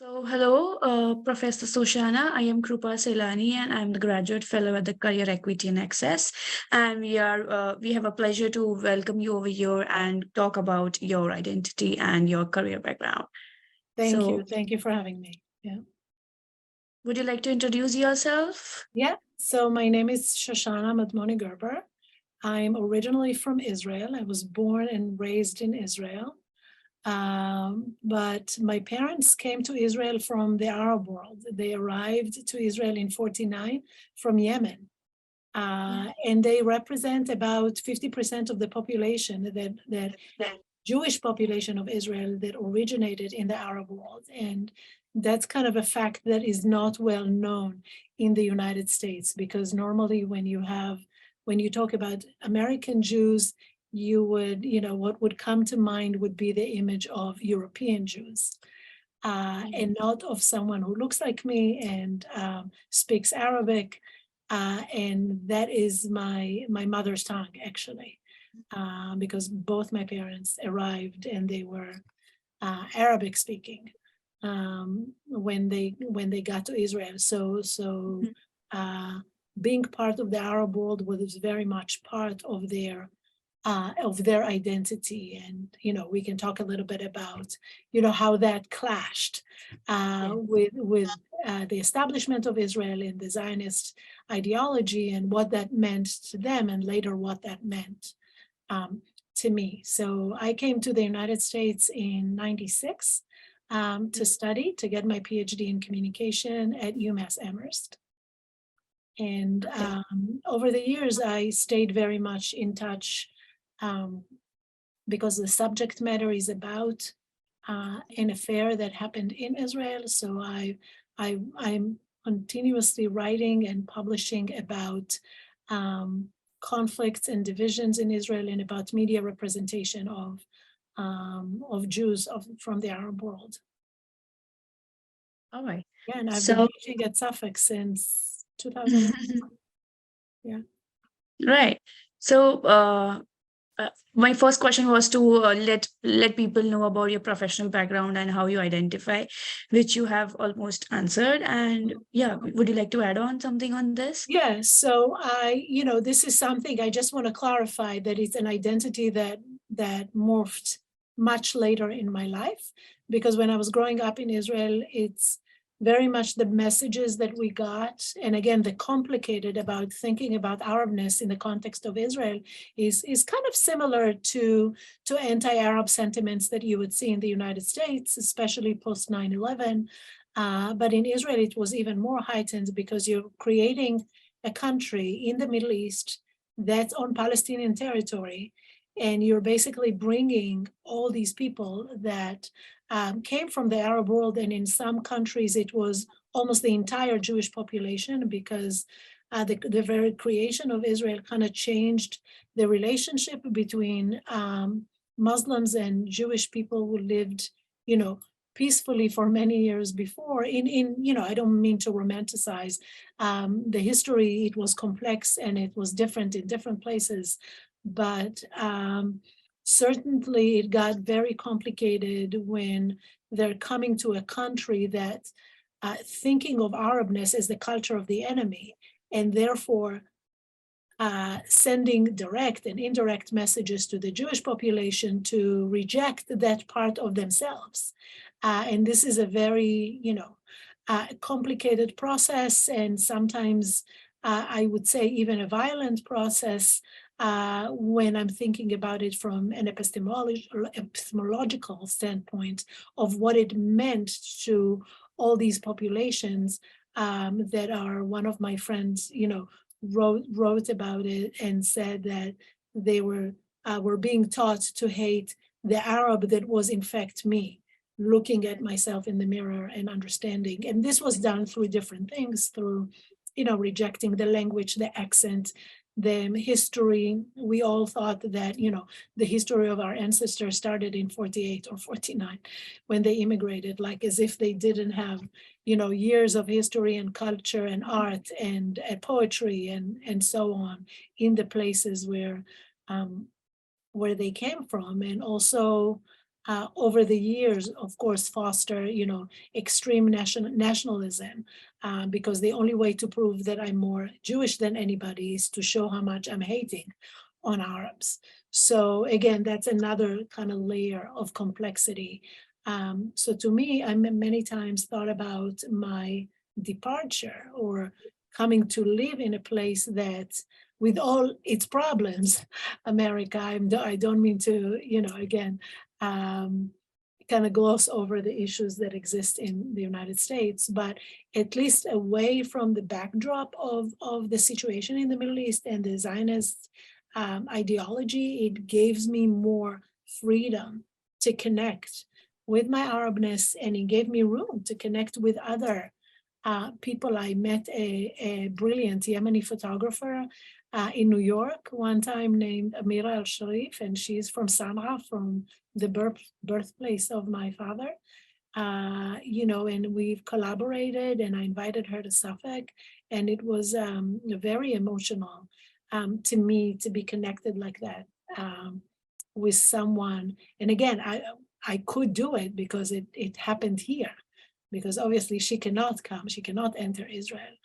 Hello, Professor Soshana. I am Krupa Selani, and I'm the graduate fellow at the Career Equity and Access. And we have a pleasure to welcome you over here and talk about your identity and your career background. Thank you. So, Thank you for having me. Yeah. would you like to introduce yourself? Yeah. So my name is Shoshana Madmoni Gerber. I'm originally from Israel. I was born and raised in Israel. But my parents came to Israel from the Arab world. They arrived to Israel in 49 from Yemen. And they represent about 50% of the population that Jewish population of Israel that originated in the Arab world. And that's kind of a fact that is not well known in the United States, because normally when you talk about American Jews, you would, what would come to mind would be the image of European Jews. And not of someone who looks like me and speaks Arabic. And that is my mother's tongue, actually. Because both my parents arrived and they were Arabic speaking when they got to Israel. So being part of the Arab world was very much part of their identity, and we can talk a little bit about how that clashed with the establishment of Israel and the Zionist ideology, and what that meant to them, and later what that meant to me. So I came to the United States in '96 to study, to get my PhD in communication at UMass Amherst. And over the years, I stayed very much in touch because the subject matter is about an affair that happened in Israel. So I'm continuously writing and publishing about conflicts and divisions in Israel, and about media representation of Jews from the Arab world. All right. Yeah, and I've been teaching at Suffolk since 2000. Yeah. Right. So, my first question was to let people know about your professional background and how you identify, which you have almost answered. And yeah, would you like to add on something on this? Yeah, so this is something I just want to clarify, that it's an identity that morphed much later in my life, because when I was growing up in Israel, it's very much the messages that we got, and again, the complicated about thinking about Arabness in the context of Israel is kind of similar to anti-Arab sentiments that you would see in the United States, especially post 9/11. But in Israel, it was even more heightened, because you're creating a country in the Middle East that's on Palestinian territory, and you're basically bringing all these people that came from the Arab world, and in some countries it was almost the entire Jewish population, because the very creation of Israel kind of changed the relationship between Muslims and Jewish people who lived, peacefully for many years before. I don't mean to romanticize the history. It was complex and it was different in different places, but certainly it got very complicated when they're coming to a country that thinking of Arabness as the culture of the enemy, and therefore sending direct and indirect messages to the Jewish population to reject that part of themselves. And this is a very, complicated process, and sometimes I would say even a violent process when I'm thinking about it from an epistemological standpoint of what it meant to all these populations that are, one of my friends, wrote about it and said that they were being taught to hate the Arab that was in fact me, looking at myself in the mirror and understanding. And this was done through different things, through, rejecting the language, the accent, the history. We all thought that, the history of our ancestors started in 48 or 49 when they immigrated, like as if they didn't have, years of history and culture and art and poetry and so on in the places where they came from. And also over the years, of course, foster, extreme nationalism, because the only way to prove that I'm more Jewish than anybody is to show how much I'm hating on Arabs. So again, that's another kind of layer of complexity. So to me, I many times thought about my departure or coming to live in a place that, with all its problems, America, I don't mean to, again, kind of gloss over the issues that exist in the United States, but at least away from the backdrop of the situation in the Middle East and the Zionist ideology, it gives me more freedom to connect with my Arabness, and it gave me room to connect with other people. I met a brilliant Yemeni photographer in New York one time named Amira El Sharif, and she's from Sana'a, from the birthplace of my father. And we've collaborated, and I invited her to Suffolk, and it was very emotional to me to be connected like that with someone. And again, I could do it because it happened here, because obviously she cannot enter Israel.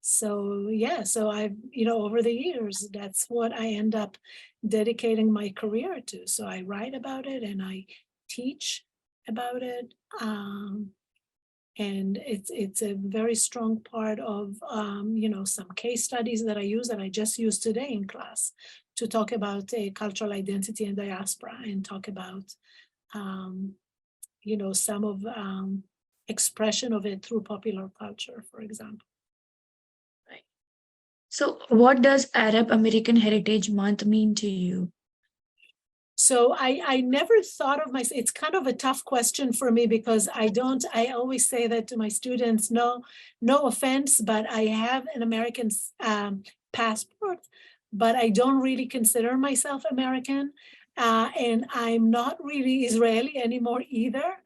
So I've, over the years, that's what I end up dedicating my career to. So I write about it and I teach about it. And it's a very strong part of, some case studies that I use, that I just used today in class, to talk about cultural identity and diaspora, and talk about, some of expression of it through popular culture, for example. So, what does Arab American Heritage Month mean to you? So I never thought of myself. It's kind of a tough question for me, because I always say that to my students, no offense, but I have an American passport, but I don't really consider myself American. And I'm not really Israeli anymore either.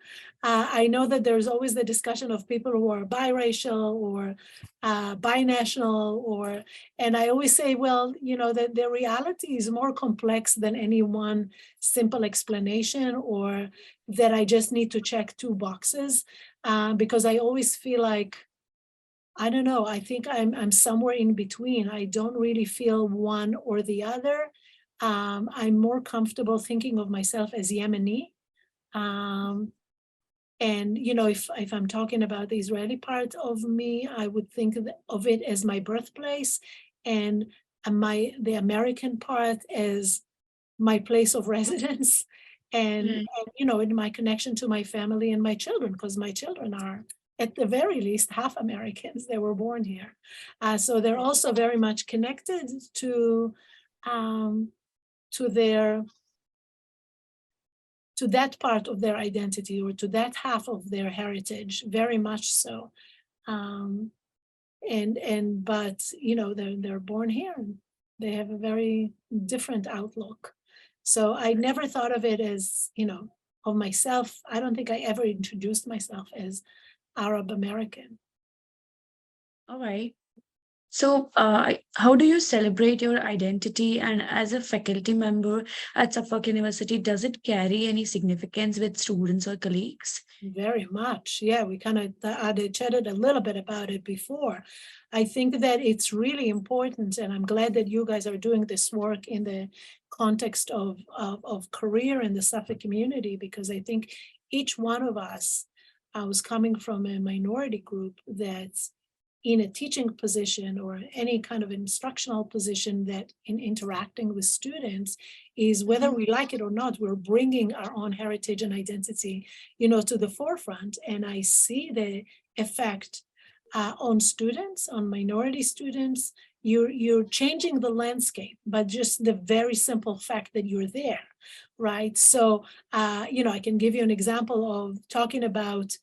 I know that there's always the discussion of people who are biracial or binational, and I always say, well, that the reality is more complex than any one simple explanation, or that I just need to check two boxes, because I always feel like, I don't know, I think I'm somewhere in between. I don't really feel one or the other. I'm more comfortable thinking of myself as Yemeni. And if I'm talking about the Israeli part of me, I would think of it as my birthplace, and the American part as my place of residence, and in my connection to my family and my children, because my children are, at the very least, half Americans. They were born here, so they're also very much connected to that part of their identity, or to that half of their heritage, very much so. But they're born here, and they have a very different outlook. So I never thought of it as, of myself. I don't think I ever introduced myself as Arab American. All right. So, how do you celebrate your identity? And as a faculty member at Suffolk University, does it carry any significance with students or colleagues? Very much. Yeah, we kind of chatted a little bit about it before. I think that it's really important, and I'm glad that you guys are doing this work in the context of career in the Suffolk community, because I think each one of us was coming from a minority group that's in a teaching position or any kind of instructional position, that in interacting with students is, whether we like it or not, we're bringing our own heritage and identity, to the forefront. And I see the effect on students, on minority students. You're changing the landscape, but just the very simple fact that you're there, right? So, I can give you an example of talking about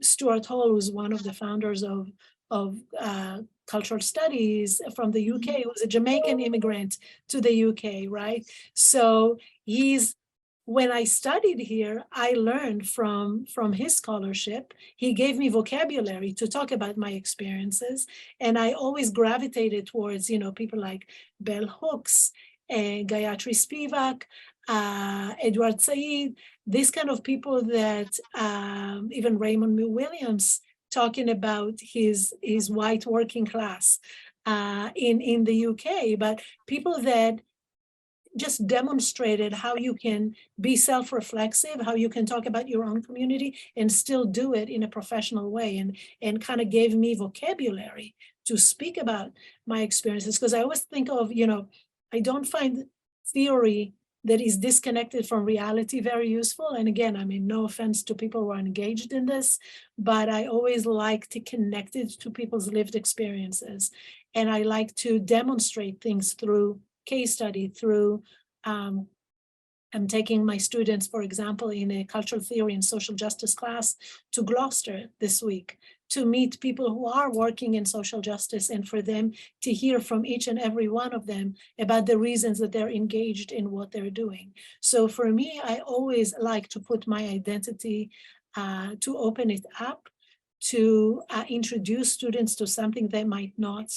Stuart Hall, who's one of the founders of cultural studies from the UK. He was a Jamaican immigrant to the UK, right? So when I studied here, I learned from his scholarship. He gave me vocabulary to talk about my experiences, and I always gravitated towards, people like Bell Hooks Gayatri Spivak, Edward Said, these kind of people that even Raymond Williams talking about his white working class in the UK, but people that just demonstrated how you can be self-reflexive, how you can talk about your own community and still do it in a professional way, and kind of gave me vocabulary to speak about my experiences. Because I always think of, I don't find theory that is disconnected from reality very useful. And again, I mean, no offense to people who are engaged in this, but I always like to connect it to people's lived experiences. And I like to demonstrate things through case study, through I'm taking my students, for example, in a cultural theory and social justice class to Gloucester this week to meet people who are working in social justice, and for them to hear from each and every one of them about the reasons that they're engaged in what they're doing. So for me, I always like to put my identity, to open it up, to introduce students to something they might not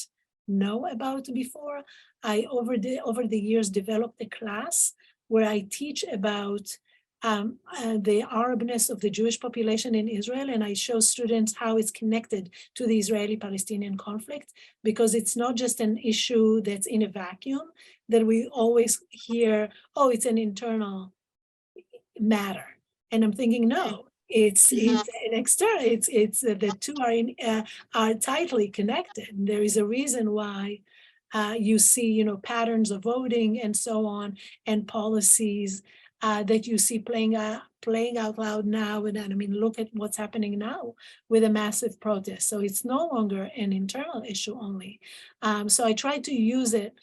know about before. I, over the years, developed a class where I teach about the Arabness of the Jewish population in Israel, and I show students how it's connected to the Israeli-Palestinian conflict, because it's not just an issue that's in a vacuum, that we always hear, oh, it's an internal matter. And I'm thinking, no, it's an external, it's the two are tightly connected. There is a reason why you see, patterns of voting and so on, and policies that you see playing out loud now. And I mean, look at what's happening now with a massive protest. So it's no longer an internal issue only. So I try to use it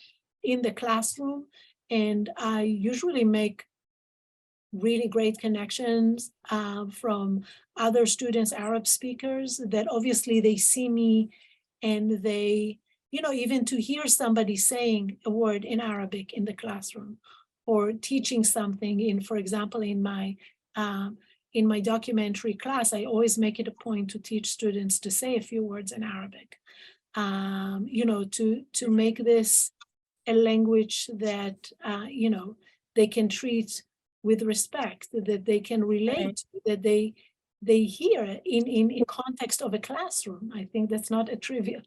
in the classroom, and I usually make really great connections from other students, Arab speakers, that obviously they see me, and they, even to hear somebody saying a word in Arabic in the classroom, or teaching something in, for example, in my documentary class, I always make it a point to teach students to say a few words in Arabic, to make this a language that, they can treat with respect, that they can relate to, that they hear in context of a classroom. I think that's not a trivial,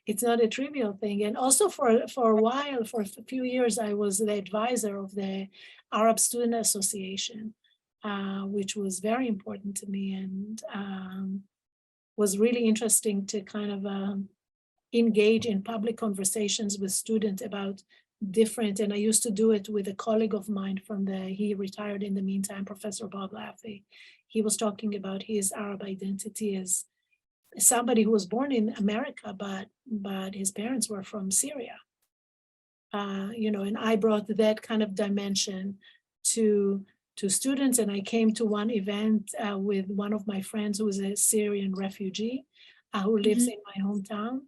it's not a trivial thing. And also for a while, for a few years, I was the advisor of the Arab Student Association, which was very important to me, and was really interesting to kind of engage in public conversations with students about different, and I used to do it with a colleague of mine he retired in the meantime, Professor Bob Laffey. He was talking about his Arab identity as somebody who was born in America, but his parents were from Syria. And I brought that kind of dimension to students, and I came to one event with one of my friends who is a Syrian refugee who lives in my hometown.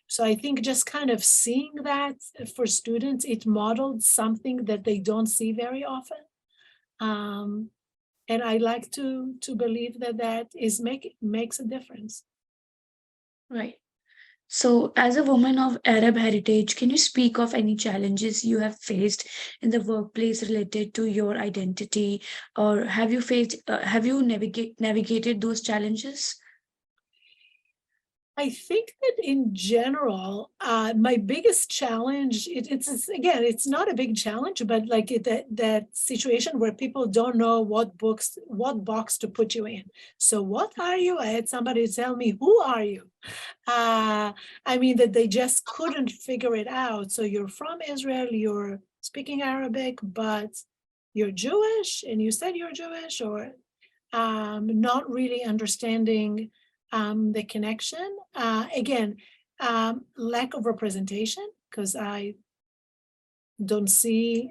So I think just kind of seeing that for students, it modeled something that they don't see very often. And I like to believe that makes a difference. Right. So, as a woman of Arab heritage, can you speak of any challenges you have faced in the workplace related to your identity, or have you navigated those challenges? I think that in general, my biggest challenge, it's not a big challenge, but like that situation where people don't know what box to put you in. So what are you? I had somebody tell me, who are you? I mean, that they just couldn't figure it out. So you're from Israel, you're speaking Arabic, but you're Jewish, and you said you're Jewish, or not really understanding the connection. Again, lack of representation, because I don't see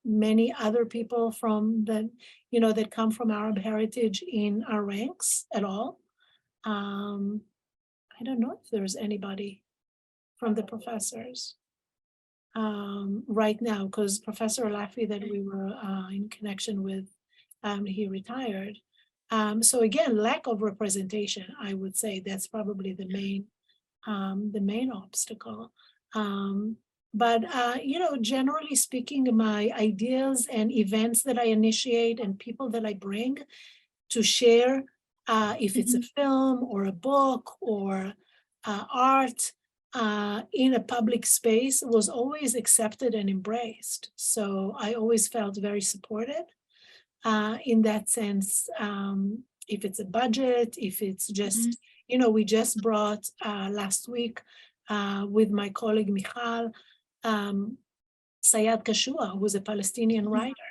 many other people from that come from Arab heritage in our ranks at all. I don't know if there's anybody from the professors right now, because Professor Laffey that we were in connection with, he retired. So again, lack of representation, I would say that's probably the main obstacle. But generally speaking, my ideas and events that I initiate and people that I bring to share, if it's a Mhm. film or a book or art in a public space, was always accepted and embraced. So I always felt very supported in that sense. If it's a budget, if it's Mhm. just, we just brought last week with my colleague Michal, Sayed Kashua, who's a Palestinian Mhm. writer.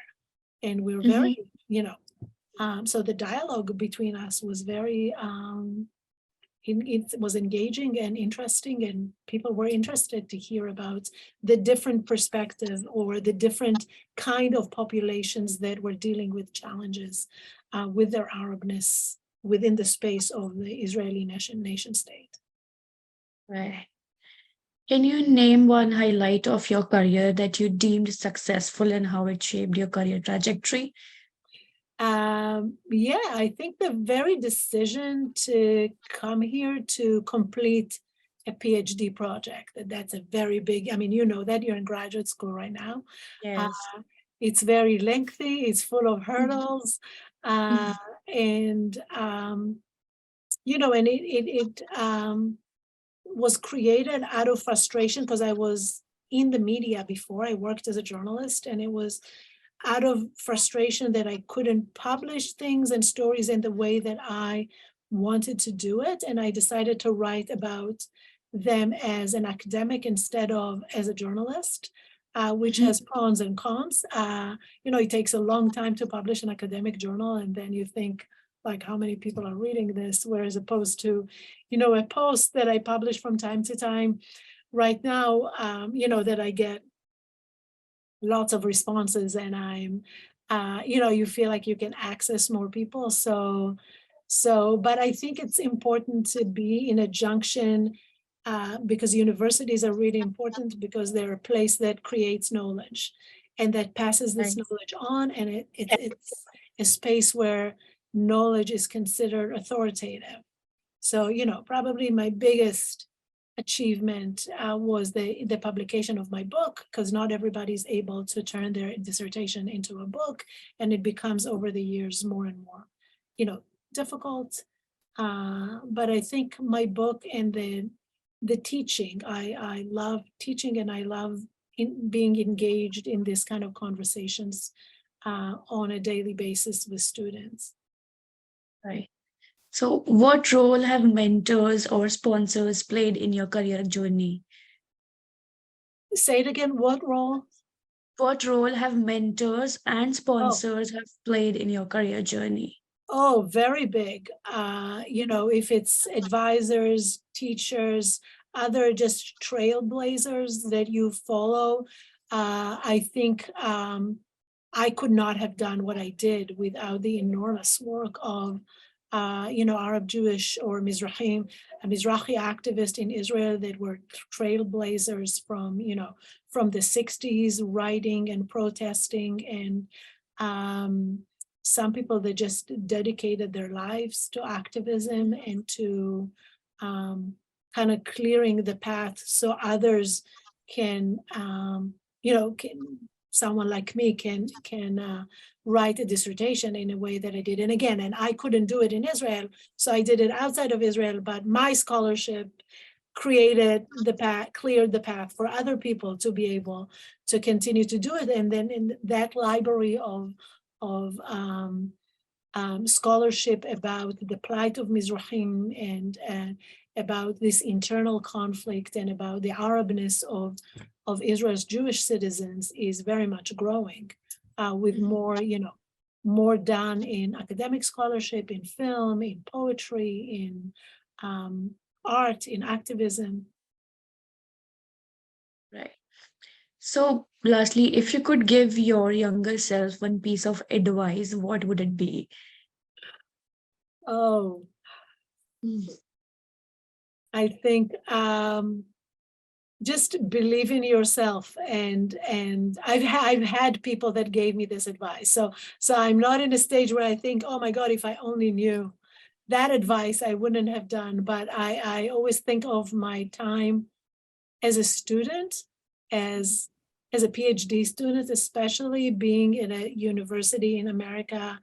And we're very, Mhm. so the dialogue between us was very, it was engaging and interesting, and people were interested to hear about the different perspective or the different kind of populations that were dealing with challenges with their Arabness within the space of the Israeli nation state. Right. Can you name one highlight of your career that you deemed successful and how it shaped your career trajectory? Yeah, I think the very decision to come here to complete a PhD project, that's a very big, I mean, you know that you're in graduate school right now. Uh, Yes. it's very lengthy, it's full of Mhm. hurdles. Mhm. And, and it was created out of frustration because I was in the media before. I worked as a journalist, and it was out of frustration that I couldn't publish things and stories in the way that I wanted to do it. And I decided to write about them as an academic instead of as a journalist, which Mhm. has pros and cons. It takes a long time to publish an academic journal, and then you think, like, how many people are reading this? Whereas opposed to, a post that I publish from time to time right now, that I get lots of responses, and I'm you feel like you can access more people. But I think it's important to be in a junction, because universities are really important because they're a place that creates knowledge and that passes this Right. knowledge on, and it's a space where knowledge is considered authoritative. So, probably my biggest achievement was the publication of my book, because not everybody's able to turn their dissertation into a book, and it becomes over the years more and more, difficult. But I think my book and the teaching, I love teaching, and I love being engaged in this kind of conversations on a daily basis with students. Right. So, what role have mentors or sponsors played in your career journey? Say it again, what role? What role have mentors and Oh, sponsors have played in your career journey? Oh, very big. If it's advisors, teachers, other just trailblazers that you follow, I think I could not have done what I did without the enormous work of, Arab Jewish or Mizrahi activists in Israel that were trailblazers from the 60s, writing and protesting, and some people that just dedicated their lives to activism and to kind of clearing the path so others can, someone like me can write a dissertation in a way that I did. And again, and I couldn't do it in Israel, so I did it outside of Israel, but my scholarship created the path, cleared the path for other people to be able to continue to do it. And then in that library of scholarship about the plight of Mizrahim, and about this internal conflict, and about the Arabness of Israel's Jewish citizens is very much growing, with Mhm. more done in academic scholarship, in film, in poetry, in art, in activism. Right. So, lastly, if you could give your younger self one piece of advice, what would it be? Oh, Mm. I think just believe in yourself, and I've had people that gave me this advice. So I'm not in a stage where I think, oh my God, if I only knew that advice, I wouldn't have done. But I always think of my time as a student, as a PhD student, especially being in a university in America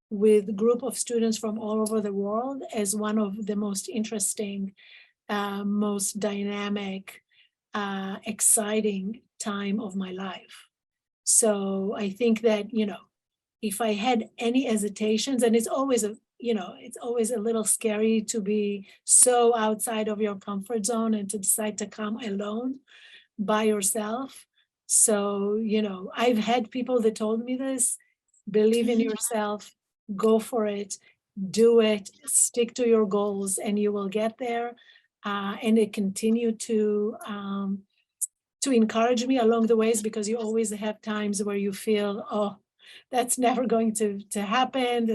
with a group of students from all over the world, as one of the most interesting, most dynamic, exciting time of my life. So I think that, if I had any hesitations, and it's always it's always a little scary to be so outside of your comfort zone and to decide to come alone by yourself. So, I've had people that told me this: believe in yourself, go for it, do it, stick to your goals, and you will get there. And it continued to encourage me along the ways, because you always have times where you feel, oh, that's never going to happen.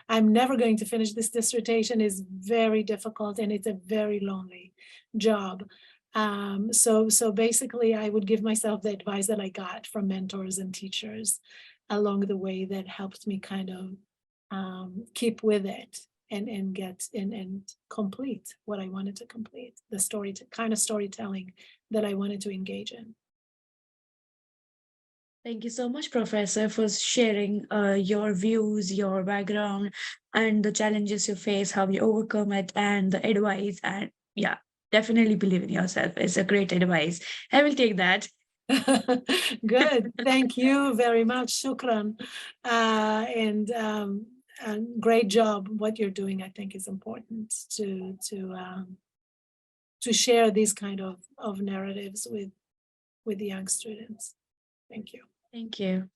I'm never going to finish this dissertation. Is very difficult, and it's a very lonely job. So basically I would give myself the advice that I got from mentors and teachers along the way that helped me kind of keep with it and get and complete what I wanted to complete, the kind of storytelling that I wanted to engage in. Thank you so much, Professor, for sharing your views, your background, and the challenges you face, how you overcome it, and the advice. And yeah, definitely believe in yourself. It's a great advice. I will take that. Good. Thank you very much. Shukran. Great job. What you're doing, I think, is important to share these kind of narratives with the young students. Thank you. Thank you.